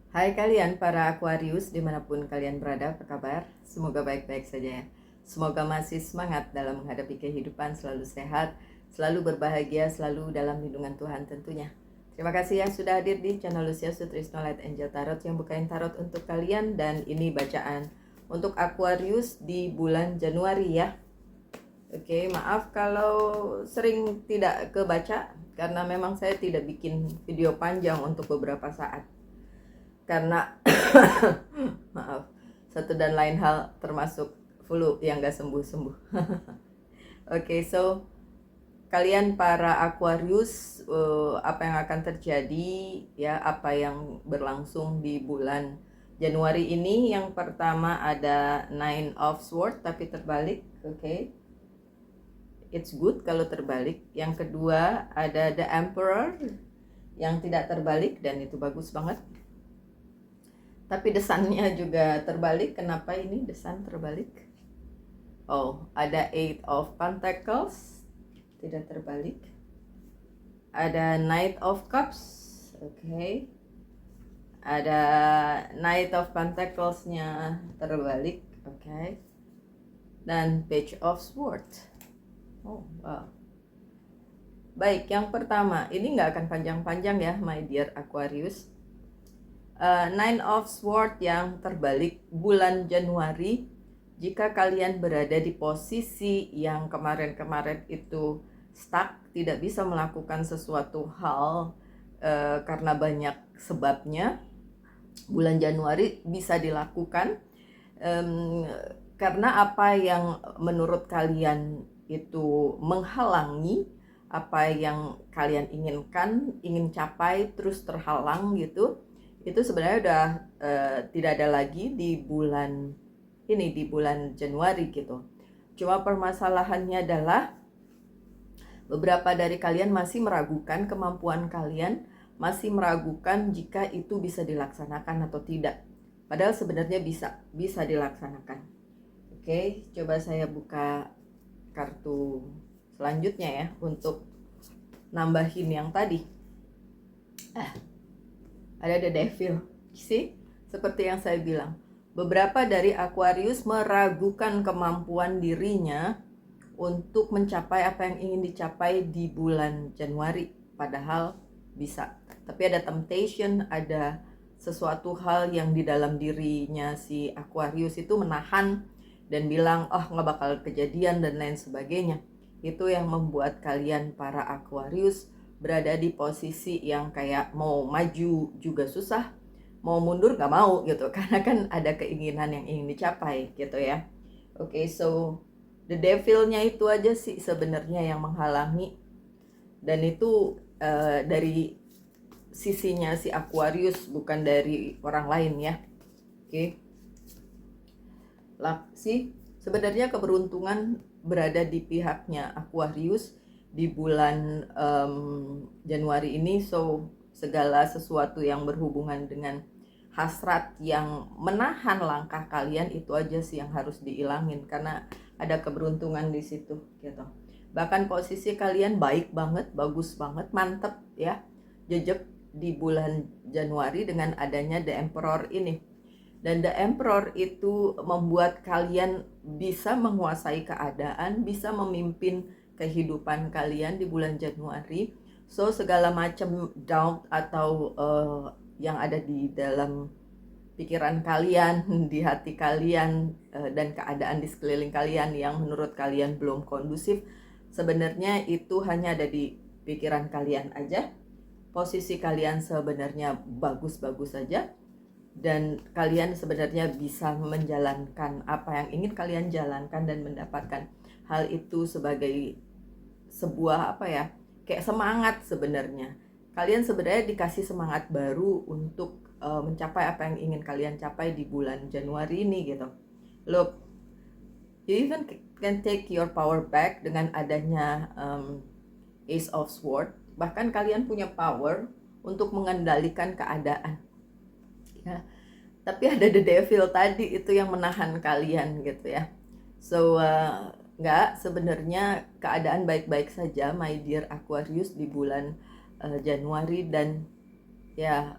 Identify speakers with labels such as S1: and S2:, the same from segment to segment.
S1: Hai kalian para Aquarius dimanapun kalian berada, apa kabar? Semoga baik-baik saja ya. Semoga masih semangat dalam menghadapi kehidupan, selalu sehat, selalu berbahagia, selalu dalam lindungan Tuhan tentunya. Terima kasih ya sudah hadir di channel Lucia Sutrisno Light Angel Tarot yang bukain tarot untuk kalian. Dan ini bacaan untuk Aquarius di bulan Januari ya. Oke, maaf kalau sering tidak kebaca karena memang saya tidak bikin video panjang untuk beberapa saat karena maaf, satu dan lain hal termasuk flu yang gak sembuh-sembuh. Oke, so kalian para Aquarius, apa yang akan terjadi ya, apa yang berlangsung di bulan Januari ini? Yang pertama ada Nine of Swords tapi terbalik. Oke, it's good kalau terbalik. Yang kedua ada The Emperor yang tidak terbalik dan itu bagus banget. Tapi desannya juga terbalik. Kenapa ini desan terbalik? Oh, ada Eight of Pentacles, tidak terbalik. Ada Knight of Cups, oke. Ada Knight of Pentacles-nya terbalik, oke. Dan Page of Swords. Oh, wow. Baik, yang pertama, ini nggak akan panjang-panjang ya, my dear Aquarius. Nine of Swords yang terbalik bulan Januari. Jika kalian berada di posisi yang kemarin-kemarin itu stuck, tidak bisa melakukan sesuatu hal karena banyak sebabnya, bulan Januari bisa dilakukan karena apa yang menurut kalian itu menghalangi apa yang kalian inginkan, ingin capai terus terhalang gitu. Itu sebenarnya udah tidak ada lagi di bulan ini, di bulan Januari gitu. Cuma permasalahannya adalah beberapa dari kalian masih meragukan kemampuan kalian, masih meragukan jika itu bisa dilaksanakan atau tidak. Padahal sebenarnya bisa dilaksanakan. Oke, coba saya buka kartu selanjutnya ya untuk nambahin yang tadi. Ada The Devil. See? Seperti yang saya bilang, beberapa dari Aquarius meragukan kemampuan dirinya untuk mencapai apa yang ingin dicapai di bulan Januari. Padahal bisa. Tapi ada temptation, ada sesuatu hal yang di dalam dirinya si Aquarius itu menahan dan bilang, oh nggak bakal kejadian dan lain sebagainya. Itu yang membuat kalian para Aquarius berada di posisi yang kayak mau maju juga susah, mau mundur gak mau gitu, karena kan ada keinginan yang ingin dicapai gitu ya. Oke, so the devilnya itu aja sih sebenarnya yang menghalangi, dan itu dari sisinya si Aquarius, bukan dari orang lain ya. Oke, sih sebenarnya keberuntungan berada di pihaknya Aquarius di bulan Januari ini. So segala sesuatu yang berhubungan dengan hasrat yang menahan langkah kalian itu aja sih yang harus diilangin, karena ada keberuntungan di situ gitu. Bahkan posisi kalian baik banget, bagus banget, mantep ya, jejak di bulan Januari dengan adanya The Emperor ini. Dan The Emperor itu membuat kalian bisa menguasai keadaan, bisa memimpin kehidupan kalian di bulan Januari. So segala macam doubt atau yang ada di dalam pikiran kalian, di hati kalian, dan keadaan di sekeliling kalian yang menurut kalian belum kondusif, sebenarnya itu hanya ada di pikiran kalian aja. Posisi kalian sebenarnya bagus-bagus saja, dan kalian sebenarnya bisa menjalankan apa yang ingin kalian jalankan dan mendapatkan hal itu sebagai sebuah apa ya, kayak semangat. Sebenarnya kalian sebenarnya dikasih semangat baru untuk mencapai apa yang ingin kalian capai di bulan Januari ini gitu. Look, you even can take your power back dengan adanya Ace of Swords. Bahkan kalian punya power untuk mengendalikan keadaan ya. Tapi ada The Devil tadi itu yang menahan kalian gitu ya. So nggak, sebenarnya keadaan baik-baik saja my dear Aquarius di bulan Januari. Dan Ya,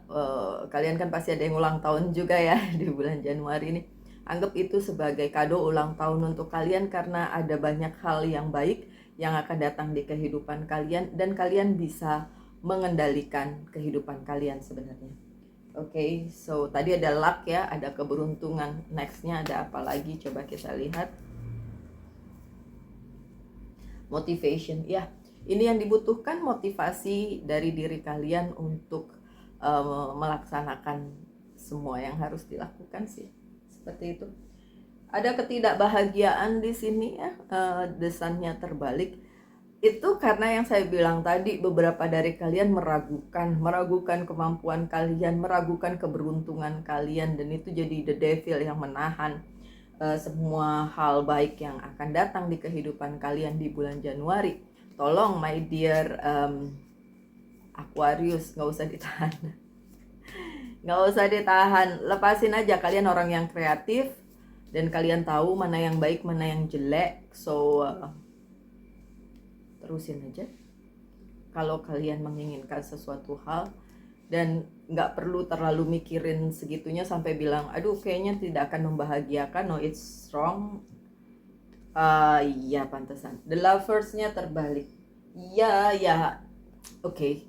S1: kalian kan pasti ada yang ulang tahun juga ya di bulan Januari ini. Anggap itu sebagai kado ulang tahun untuk kalian karena ada banyak hal yang baik yang akan datang di kehidupan kalian dan kalian bisa mengendalikan kehidupan kalian sebenarnya. Oke, so tadi ada luck ya, ada keberuntungan. Nextnya ada apa lagi? Coba kita lihat. Motivation, ya. Ini yang dibutuhkan motivasi dari diri kalian untuk melaksanakan semua yang harus dilakukan sih. Seperti itu. Ada ketidakbahagiaan di sini ya, desannya terbalik. Itu karena yang saya bilang tadi, beberapa dari kalian meragukan kemampuan kalian, meragukan keberuntungan kalian, dan itu jadi the devil yang menahan semua hal baik yang akan datang di kehidupan kalian di bulan Januari. Tolong my dear Aquarius, nggak usah ditahan. Nggak usah ditahan, lepasin aja. Kalian orang yang kreatif dan kalian tahu mana yang baik, mana yang jelek. So terusin aja kalau kalian menginginkan sesuatu hal, dan nggak perlu terlalu mikirin segitunya sampai bilang aduh kayaknya tidak akan membahagiakan. No, it's wrong. Iya pantesan the lovers-nya terbalik. Ya oke.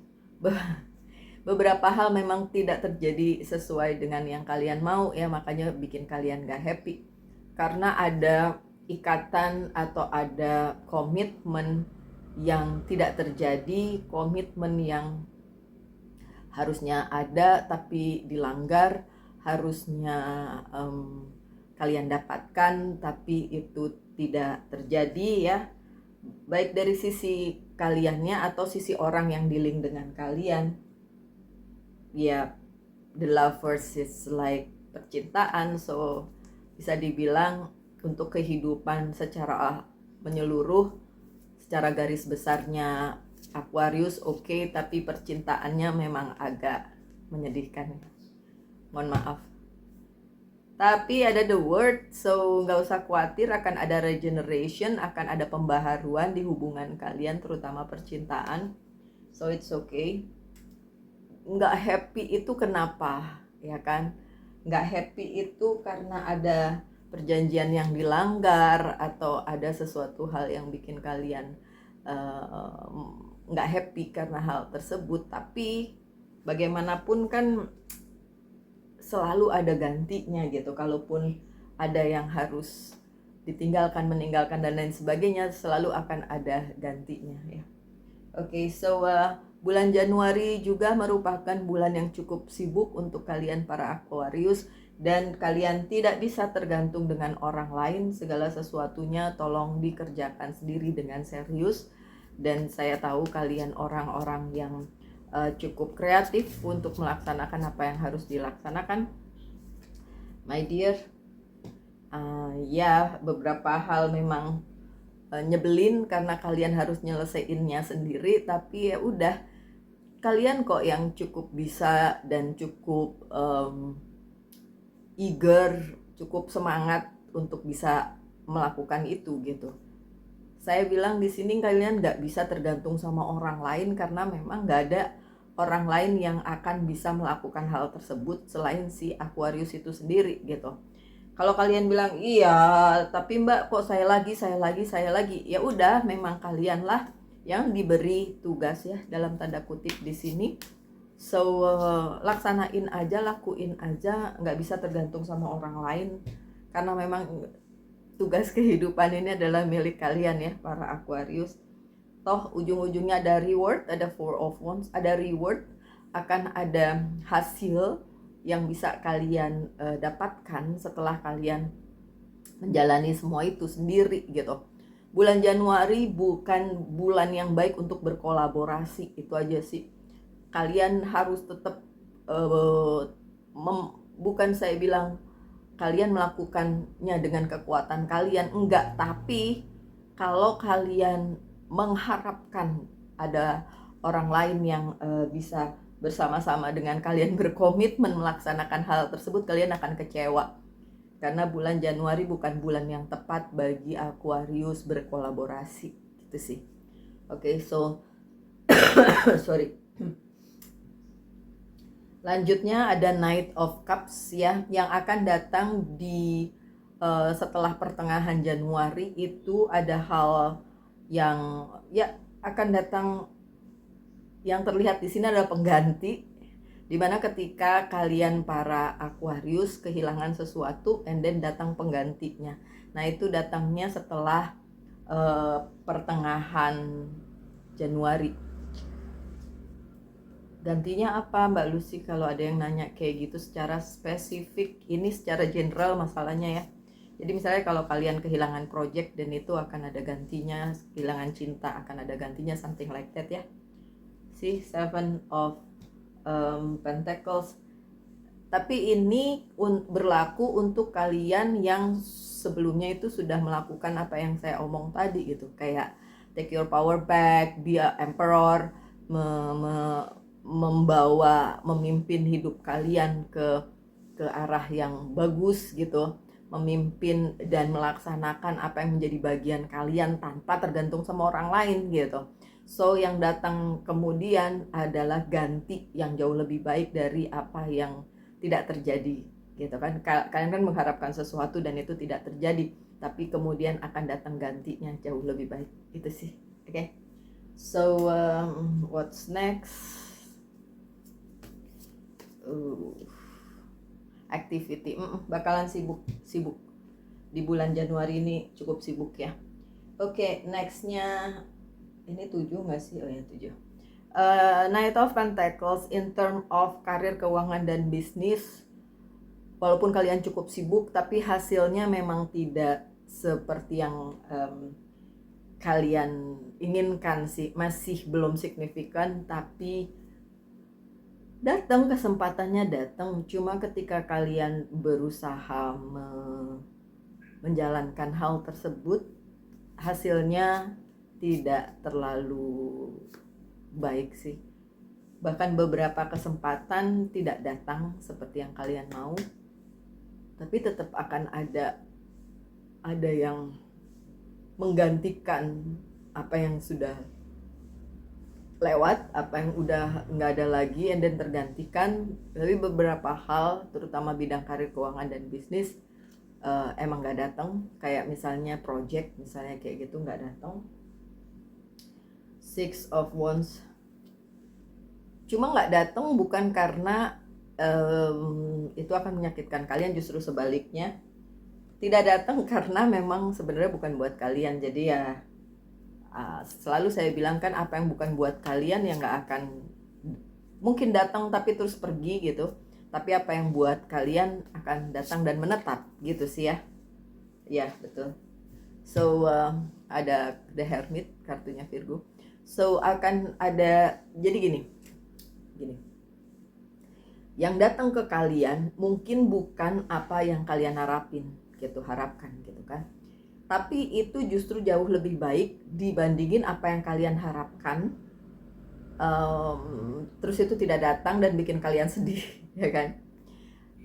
S1: Beberapa hal memang tidak terjadi sesuai dengan yang kalian mau ya, makanya bikin kalian gak happy karena ada ikatan atau ada komitmen yang tidak terjadi, komitmen yang harusnya ada tapi dilanggar, harusnya kalian dapatkan tapi itu tidak terjadi ya, baik dari sisi kaliannya atau sisi orang yang dealing dengan kalian. Ya, the lovers is like percintaan, so bisa dibilang untuk kehidupan secara menyeluruh, secara garis besarnya Aquarius oke, tapi percintaannya memang agak menyedihkan. Mohon maaf. Tapi ada the word, so nggak usah khawatir, akan ada regeneration, akan ada pembaharuan di hubungan kalian, terutama percintaan. So it's okay. Nggak happy itu kenapa? Ya kan? Nggak happy itu karena ada perjanjian yang dilanggar atau ada sesuatu hal yang bikin kalian nggak happy karena hal tersebut. Tapi bagaimanapun kan selalu ada gantinya gitu. Kalaupun ada yang harus ditinggalkan, meninggalkan dan lain sebagainya, selalu akan ada gantinya ya. Oke, so bulan Januari juga merupakan bulan yang cukup sibuk untuk kalian para Aquarius, dan kalian tidak bisa tergantung dengan orang lain. Segala sesuatunya tolong dikerjakan sendiri dengan serius, dan saya tahu kalian orang-orang yang cukup kreatif untuk melaksanakan apa yang harus dilaksanakan, my dear. Ya, beberapa hal memang nyebelin karena kalian harus nyelesaiinnya sendiri, tapi ya udah, kalian kok yang cukup bisa dan cukup eager, cukup semangat untuk bisa melakukan itu gitu. Saya bilang di sini kalian nggak bisa tergantung sama orang lain karena memang nggak ada orang lain yang akan bisa melakukan hal tersebut selain si Aquarius itu sendiri gitu. Kalau kalian bilang iya tapi mbak kok saya lagi, ya udah, memang kalianlah yang diberi tugas ya dalam tanda kutip di sini. So laksanain aja, lakuin aja, nggak bisa tergantung sama orang lain karena memang tugas kehidupan ini adalah milik kalian ya para Aquarius. Toh ujung-ujungnya ada reward, ada Four of Wands, ada reward, akan ada hasil yang bisa kalian dapatkan setelah kalian menjalani semua itu sendiri gitu. Bulan Januari bukan bulan yang baik untuk berkolaborasi, itu aja sih. Kalian harus tetap bukan saya bilang kalian melakukannya dengan kekuatan kalian, enggak, tapi kalau kalian mengharapkan ada orang lain yang bisa bersama-sama dengan kalian berkomitmen melaksanakan hal tersebut, kalian akan kecewa karena bulan Januari bukan bulan yang tepat bagi Aquarius berkolaborasi gitu sih. Oke, so sorry. Lanjutnya ada Knight of Cups ya, yang akan datang di setelah pertengahan Januari. Itu ada hal yang ya akan datang, yang terlihat di sini adalah pengganti, dimana ketika kalian para Aquarius kehilangan sesuatu and then datang penggantinya. Nah itu datangnya setelah pertengahan Januari. Gantinya apa Mbak Lucy, kalau ada yang nanya kayak gitu secara spesifik? Ini secara general masalahnya ya. Jadi misalnya kalau kalian kehilangan project dan itu akan ada gantinya, kehilangan cinta akan ada gantinya, something like that ya. See, Seven of Pentacles. Tapi ini berlaku untuk kalian yang sebelumnya itu sudah melakukan apa yang saya omong tadi gitu. Kayak take your power back, be a emperor, membawa, memimpin hidup kalian ke arah yang bagus gitu, memimpin dan melaksanakan apa yang menjadi bagian kalian tanpa tergantung sama orang lain gitu. So yang datang kemudian adalah ganti yang jauh lebih baik dari apa yang tidak terjadi gitu kan. Kalian kan mengharapkan sesuatu dan itu tidak terjadi, tapi kemudian akan datang gantinya jauh lebih baik. Itu sih. Oke. Okay? So what's next? Activity bakalan sibuk di bulan Januari ini, cukup sibuk ya. Oke, nextnya ini 7 nggak sih? Oh ya 7. Knight of Pentacles in term of karir, keuangan dan bisnis. Walaupun kalian cukup sibuk, tapi hasilnya memang tidak seperti yang kalian inginkan sih. Masih belum signifikan, tapi datang, kesempatannya datang. Cuma ketika kalian berusaha menjalankan hal tersebut, hasilnya tidak terlalu baik sih. Bahkan beberapa kesempatan tidak datang seperti yang kalian mau, tapi tetap akan ada yang menggantikan apa yang sudah lewat, apa yang udah nggak ada lagi and then tergantikan. Tapi beberapa hal, terutama bidang karir, keuangan dan bisnis, emang nggak datang. Kayak misalnya project, misalnya kayak gitu nggak datang. Six of Wands. Cuma nggak datang bukan karena itu akan menyakitkan kalian, justru sebaliknya. Tidak datang karena memang sebenarnya bukan buat kalian. Jadi ya selalu saya bilang kan, apa yang bukan buat kalian ya nggak akan mungkin datang tapi terus pergi gitu. Tapi apa yang buat kalian akan datang dan menetap gitu sih ya. Ya betul. So ada The Hermit, kartunya Virgo. So akan ada, jadi gini. Yang datang ke kalian mungkin bukan apa yang kalian harapkan gitu kan. Tapi itu justru jauh lebih baik dibandingin apa yang kalian harapkan. Terus itu tidak datang dan bikin kalian sedih, ya kan?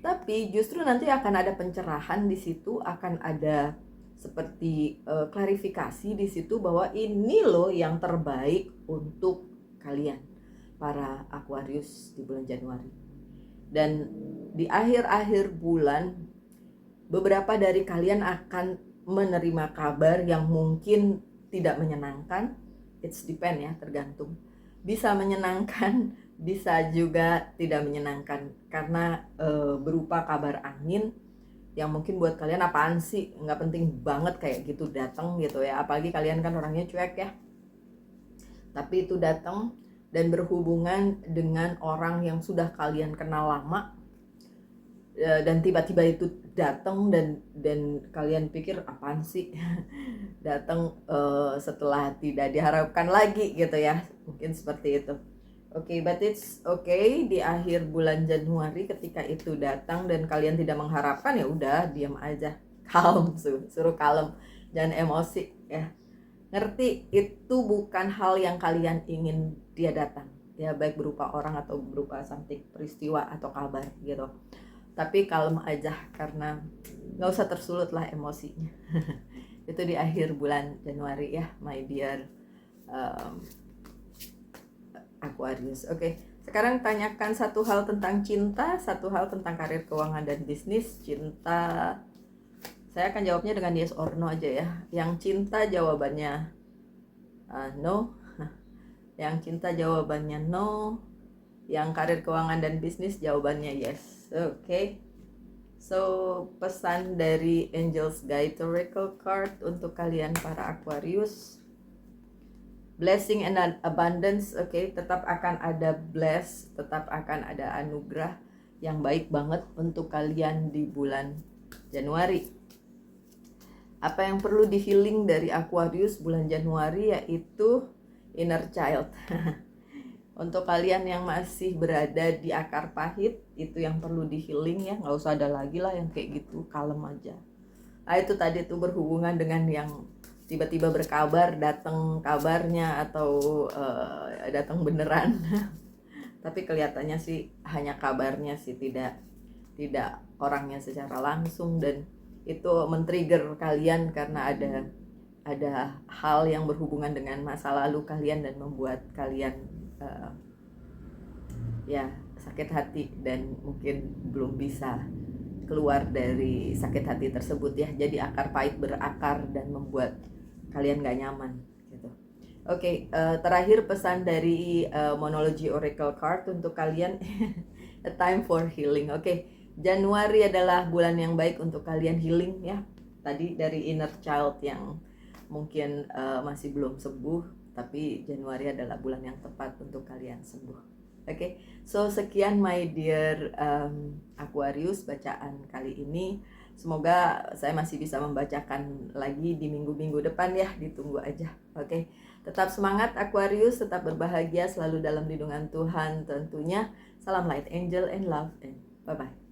S1: Tapi justru nanti akan ada pencerahan di situ, akan ada seperti klarifikasi di situ bahwa ini loh yang terbaik untuk kalian para Aquarius di bulan Januari. Dan di akhir-akhir bulan, beberapa dari kalian akan menerima kabar yang mungkin tidak menyenangkan. It's depend ya, tergantung. Bisa menyenangkan, bisa juga tidak menyenangkan, karena berupa kabar angin yang mungkin buat kalian apaan sih, nggak penting banget kayak gitu datang gitu ya. Apalagi kalian kan orangnya cuek ya. Tapi itu datang dan berhubungan dengan orang yang sudah kalian kenal lama, dan tiba-tiba itu datang dan kalian pikir apaan sih datang setelah tidak diharapkan lagi gitu ya, mungkin seperti itu. Oke, but it's okay di akhir bulan Januari ketika itu datang dan kalian tidak mengharapkan, ya udah diam aja, calm, suruh kalem, jangan emosi ya. Ngerti itu bukan hal yang kalian ingin dia datang ya, baik berupa orang atau berupa something, peristiwa atau kabar gitu. Tapi kalem aja, karena nggak usah tersulut lah emosinya. Itu di akhir bulan Januari ya, my dear Aquarius. Oke, Sekarang tanyakan satu hal tentang cinta, satu hal tentang karir, keuangan, dan bisnis. Cinta, saya akan jawabnya dengan yes or no aja ya. Yang cinta jawabannya no. Yang cinta jawabannya no. Yang karir, keuangan, dan bisnis jawabannya yes. Oke. So, pesan dari Angel's Guide Oracle Card untuk kalian para Aquarius. Blessing and abundance, tetap akan ada bless, tetap akan ada anugerah yang baik banget untuk kalian di bulan Januari. Apa yang perlu di healing dari Aquarius bulan Januari yaitu inner child. Untuk kalian yang masih berada di akar pahit, itu yang perlu di healing ya, nggak usah ada lagi lah yang kayak gitu, kalem aja. Itu tadi tuh berhubungan dengan yang tiba-tiba berkabar, datang kabarnya atau datang beneran. Tapi kelihatannya sih hanya kabarnya sih, tidak orangnya secara langsung, dan itu men-trigger kalian karena ada hal yang berhubungan dengan masa lalu kalian dan membuat kalian sakit hati dan mungkin belum bisa keluar dari sakit hati tersebut ya. Jadi akar pahit berakar dan membuat kalian gak nyaman gitu. Terakhir pesan dari Monology Oracle Card untuk kalian. A time for healing. Januari adalah bulan yang baik untuk kalian healing ya. Tadi dari inner child yang mungkin masih belum sembuh, tapi Januari adalah bulan yang tepat untuk kalian sembuh. So sekian my dear Aquarius bacaan kali ini. Semoga saya masih bisa membacakan lagi di minggu-minggu depan ya, ditunggu aja. Tetap semangat Aquarius, tetap berbahagia, selalu dalam lindungan Tuhan tentunya. Salam light, angel, and love, and bye-bye.